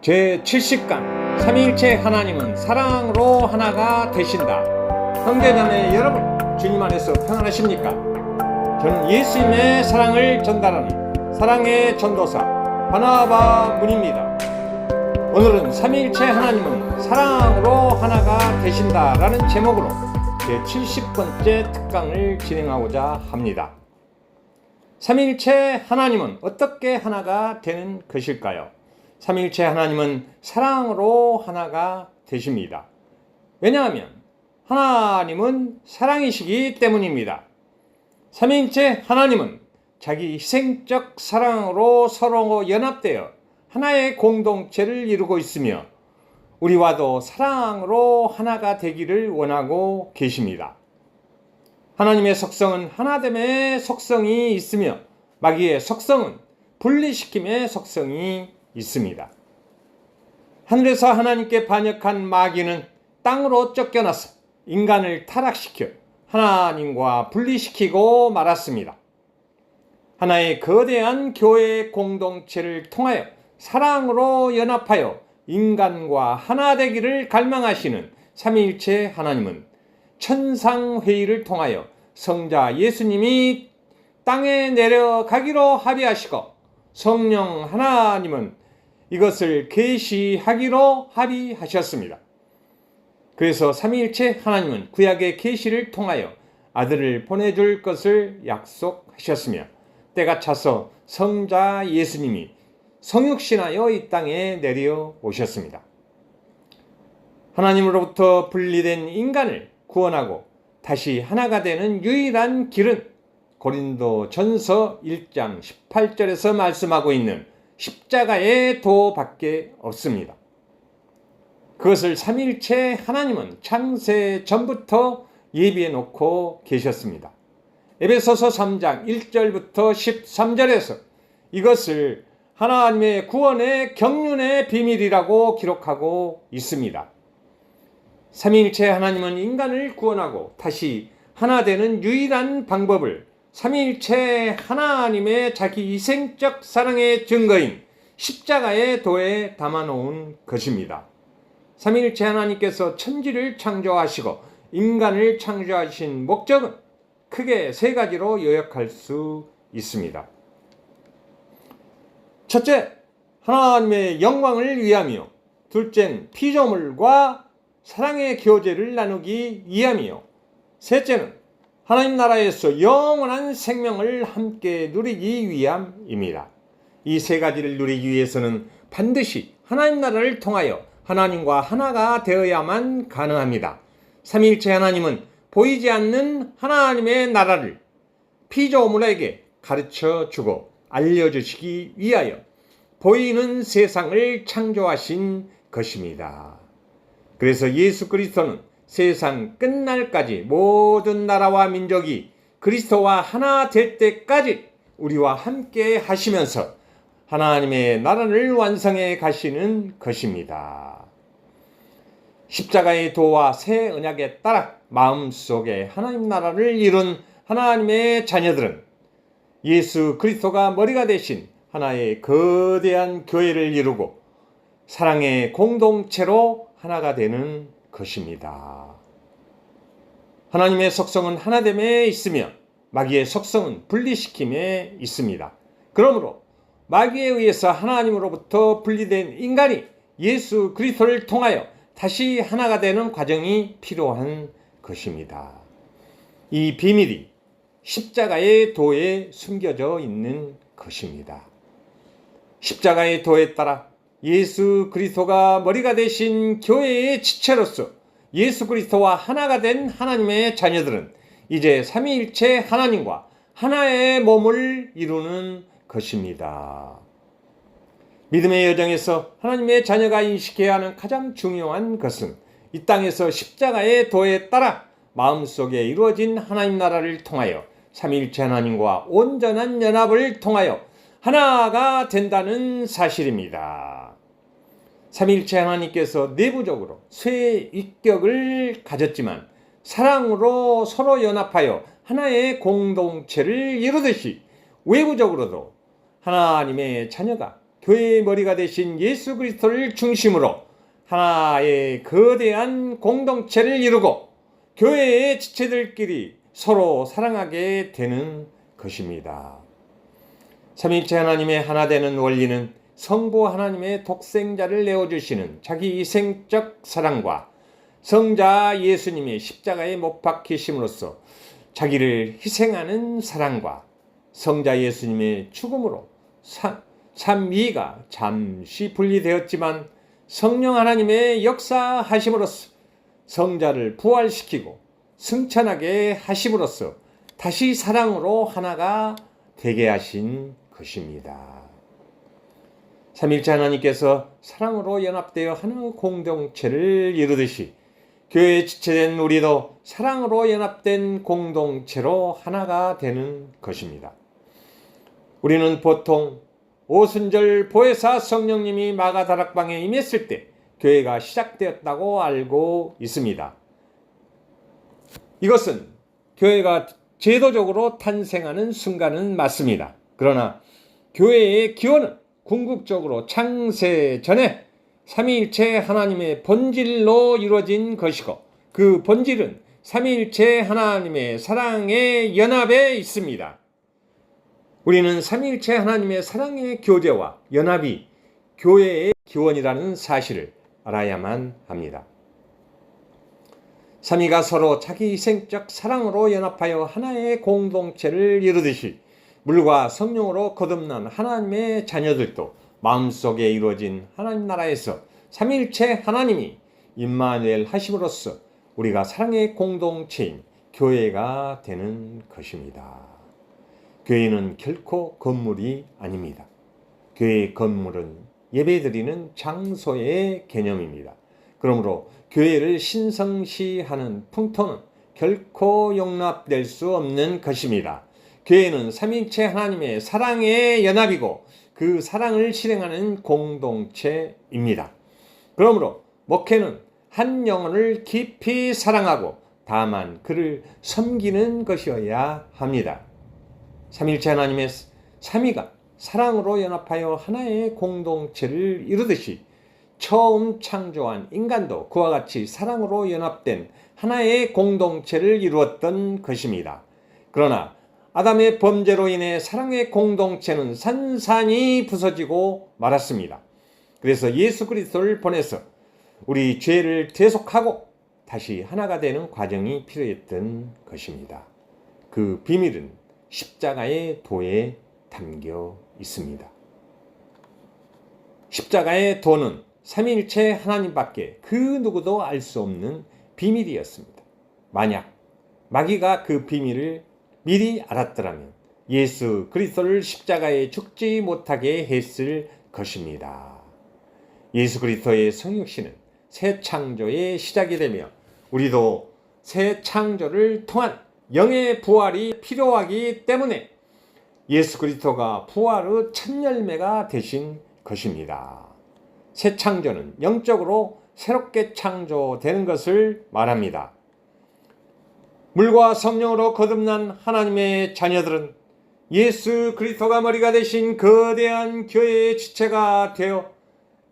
제70강 삼위일체 하나님은 사랑으로 하나가 되신다. 형제자매 여러분, 주님 안에서 평안하십니까? 저는 예수님의 사랑을 전달하는 사랑의 전도사 바나바 문입니다. 오늘은 삼위일체 하나님은 사랑으로 하나가 되신다 라는 제목으로 제70번째 특강을 진행하고자 합니다. 삼위일체 하나님은 어떻게 하나가 되는 것일까요? 삼위일체 하나님은 사랑으로 하나가 되십니다. 왜냐하면 하나님은 사랑이시기 때문입니다. 삼위일체 하나님은 자기 희생적 사랑으로 서로 연합되어 하나의 공동체를 이루고 있으며 우리와도 사랑으로 하나가 되기를 원하고 계십니다. 하나님의 속성은 하나됨의 속성이 있으며 마귀의 속성은 분리시킴의 속성이 있습니다. 하늘에서 하나님께 반역한 마귀는 땅으로 쫓겨나서 인간을 타락시켜 하나님과 분리시키고 말았습니다. 하나의 거대한 교회 공동체를 통하여 사랑으로 연합하여 인간과 하나 되기를 갈망하시는 삼위일체 하나님은 천상회의를 통하여 성자 예수님이 땅에 내려가기로 합의하시고 성령 하나님은 이것을 계시하기로 합의하셨습니다. 그래서 삼위일체 하나님은 구약의 계시를 통하여 아들을 보내줄 것을 약속하셨으며 때가 차서 성자 예수님이 성육신하여 이 땅에 내려오셨습니다. 하나님으로부터 분리된 인간을 구원하고 다시 하나가 되는 유일한 길은 고린도전서 1장 18절에서 말씀하고 있는 십자가의 도밖에 없습니다. 그것을 삼위일체 하나님은 창세 전부터 예비해 놓고 계셨습니다. 에베소서 3장 1절부터 13절에서 이것을 하나님의 구원의 경륜의 비밀이라고 기록하고 있습니다. 삼위일체 하나님은 인간을 구원하고 다시 하나 되는 유일한 방법을 삼위일체 하나님의 자기 희생적 사랑의 증거인 십자가의 도에 담아놓은 것입니다. 삼위일체 하나님께서 천지를 창조하시고 인간을 창조하신 목적은 크게 세 가지로 요약할 수 있습니다. 첫째, 하나님의 영광을 위하며, 둘째는 피조물과 사랑의 교제를 나누기 위함이요, 셋째는 하나님 나라에서 영원한 생명을 함께 누리기 위함입니다. 이 세 가지를 누리기 위해서는 반드시 하나님 나라를 통하여 하나님과 하나가 되어야만 가능합니다. 삼위일체 하나님은 보이지 않는 하나님의 나라를 피조물에게 가르쳐 주고 알려주시기 위하여 보이는 세상을 창조하신 것입니다. 그래서 예수 그리스도는 세상 끝날까지 모든 나라와 민족이 그리스도와 하나 될 때까지 우리와 함께 하시면서 하나님의 나라를 완성해 가시는 것입니다. 십자가의 도와 새 언약에 따라 마음속에 하나님 나라를 이룬 하나님의 자녀들은 예수 그리스도가 머리가 되신 하나의 거대한 교회를 이루고 사랑의 공동체로 하나가 되는 것입니다. 하나님의 속성은 하나됨에 있으며 마귀의 속성은 분리시킴에 있습니다. 그러므로 마귀에 의해서 하나님으로부터 분리된 인간이 예수 그리스도를 통하여 다시 하나가 되는 과정이 필요한 것입니다. 이 비밀이 십자가의 도에 숨겨져 있는 것입니다. 십자가의 도에 따라 예수 그리스도가 머리가 되신 교회의 지체로서 예수 그리스도와 하나가 된 하나님의 자녀들은 이제 삼위일체 하나님과 하나의 몸을 이루는 것입니다. 믿음의 여정에서 하나님의 자녀가 인식해야 하는 가장 중요한 것은 이 땅에서 십자가의 도에 따라 마음속에 이루어진 하나님 나라를 통하여 삼위일체 하나님과 온전한 연합을 통하여 하나가 된다는 사실입니다. 삼위일체 하나님께서 내부적으로 쇠입격을 가졌지만 사랑으로 서로 연합하여 하나의 공동체를 이루듯이 외부적으로도 하나님의 자녀가 교회의 머리가 되신 예수 그리스도를 중심으로 하나의 거대한 공동체를 이루고 교회의 지체들끼리 서로 사랑하게 되는 것입니다. 삼위일체 하나님의 하나 되는 원리는 성부 하나님의 독생자를 내어주시는 자기 희생적 사랑과 성자 예수님의 십자가에 못 박히심으로써 자기를 희생하는 사랑과 성자 예수님의 죽음으로 삼위가 잠시 분리되었지만 성령 하나님의 역사하심으로써 성자를 부활시키고 승천하게 하심으로써 다시 사랑으로 하나가 되게 하신 것입니다. 삼위일체 하나님께서 사랑으로 연합되어 하나의 공동체를 이루듯이 교회에 지체된 우리도 사랑으로 연합된 공동체로 하나가 되는 것입니다. 우리는 보통 오순절 보혜사 성령님이 마가다락방에 임했을 때 교회가 시작되었다고 알고 있습니다. 이것은 교회가 제도적으로 탄생하는 순간은 맞습니다. 그러나 교회의 기원은 궁극적으로 창세 전에 삼위일체 하나님의 본질로 이루어진 것이고 그 본질은 삼위일체 하나님의 사랑의 연합에 있습니다. 우리는 삼위일체 하나님의 사랑의 교제와 연합이 교회의 기원이라는 사실을 알아야만 합니다. 삼위가 서로 자기 희생적 사랑으로 연합하여 하나의 공동체를 이루듯이 물과 성령으로 거듭난 하나님의 자녀들도 마음속에 이루어진 하나님 나라에서 삼위일체 하나님이 임마누엘 하심으로써 우리가 사랑의 공동체인 교회가 되는 것입니다. 교회는 결코 건물이 아닙니다. 교회의 건물은 예배드리는 장소의 개념입니다. 그러므로 교회를 신성시하는 풍토는 결코 용납될 수 없는 것입니다. 교회는 삼위일체 하나님의 사랑의 연합이고 그 사랑을 실행하는 공동체입니다. 그러므로 목회는 한 영혼을 깊이 사랑하고 다만 그를 섬기는 것이어야 합니다. 삼위일체 하나님의 삼위가 사랑으로 연합하여 하나의 공동체를 이루듯이 처음 창조한 인간도 그와 같이 사랑으로 연합된 하나의 공동체를 이루었던 것입니다. 그러나 아담의 범죄로 인해 사랑의 공동체는 산산이 부서지고 말았습니다. 그래서 예수 그리스도를 보내서 우리 죄를 대속하고 다시 하나가 되는 과정이 필요했던 것입니다. 그 비밀은 십자가의 도에 담겨 있습니다. 십자가의 도는 삼위일체 하나님밖에 그 누구도 알 수 없는 비밀이었습니다. 만약 마귀가 그 비밀을 미리 알았더라면 예수 그리스도를 십자가에 죽지 못하게 했을 것입니다. 예수 그리스도의 성육신은 새 창조의 시작이 되며 우리도 새 창조를 통한 영의 부활이 필요하기 때문에 예수 그리스도가 부활의 첫 열매가 되신 것입니다. 새 창조는 영적으로 새롭게 창조되는 것을 말합니다. 물과 성령으로 거듭난 하나님의 자녀들은 예수 그리스도가 머리가 되신 거대한 교회의 지체가 되어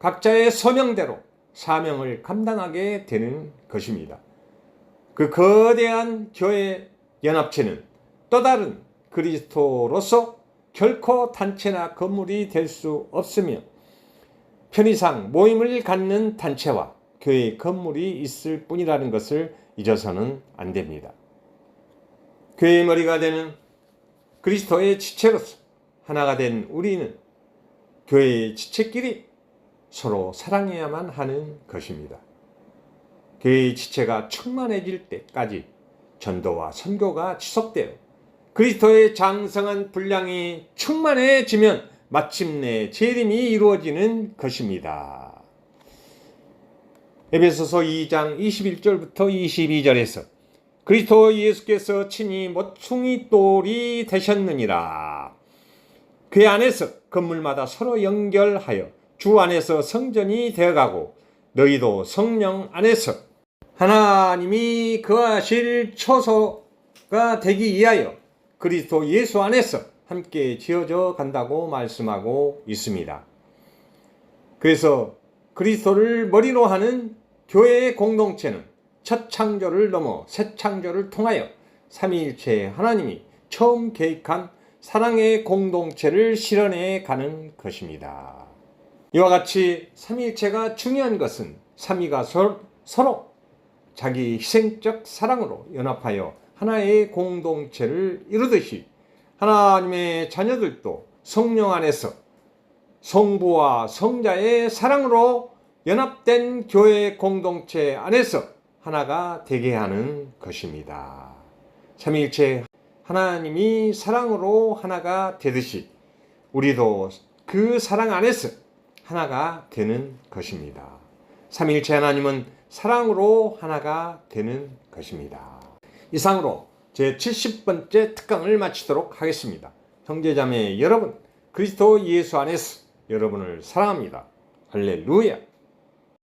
각자의 소명대로 사명을 감당하게 되는 것입니다. 그 거대한 교회 연합체는 또 다른 그리스도로서 결코 단체나 건물이 될 수 없으며 편의상 모임을 갖는 단체와 교회의 건물이 있을 뿐이라는 것을 잊어서는 안 됩니다. 교회의 머리가 되는 그리스도의 지체로서 하나가 된 우리는 교회의 지체끼리 서로 사랑해야만 하는 것입니다. 교회의 지체가 충만해질 때까지 전도와 선교가 지속되어 그리스도의 장성한 분량이 충만해지면 마침내 재림이 이루어지는 것입니다. 에베소서 2장 21절부터 22절에서 그리스도 예수께서 친히 모퉁이 돌이 되셨느니라. 그 안에서 건물마다 서로 연결하여 주 안에서 성전이 되어가고 너희도 성령 안에서 하나님이 거하실 처소가 되기 위하여 그리스도 예수 안에서 함께 지어져 간다고 말씀하고 있습니다. 그래서 그리스도를 머리로 하는 교회의 공동체는 첫 창조를 넘어 새 창조를 통하여 삼위일체 하나님이 처음 계획한 사랑의 공동체를 실현해 가는 것입니다. 이와 같이 삼위일체가 중요한 것은 삼위가 서로 자기 희생적 사랑으로 연합하여 하나의 공동체를 이루듯이 하나님의 자녀들도 성령 안에서 성부와 성자의 사랑으로 연합된 교회 공동체 안에서 하나가 되게 하는 것입니다. 삼위일체 하나님이 사랑으로 하나가 되듯이 우리도 그 사랑 안에서 하나가 되는 것입니다. 삼위일체 하나님은 사랑으로 하나가 되는 것입니다. 이상으로 제 70번째 특강을 마치도록 하겠습니다. 형제자매 여러분, 그리스도 예수 안에서 여러분을 사랑합니다. 할렐루야.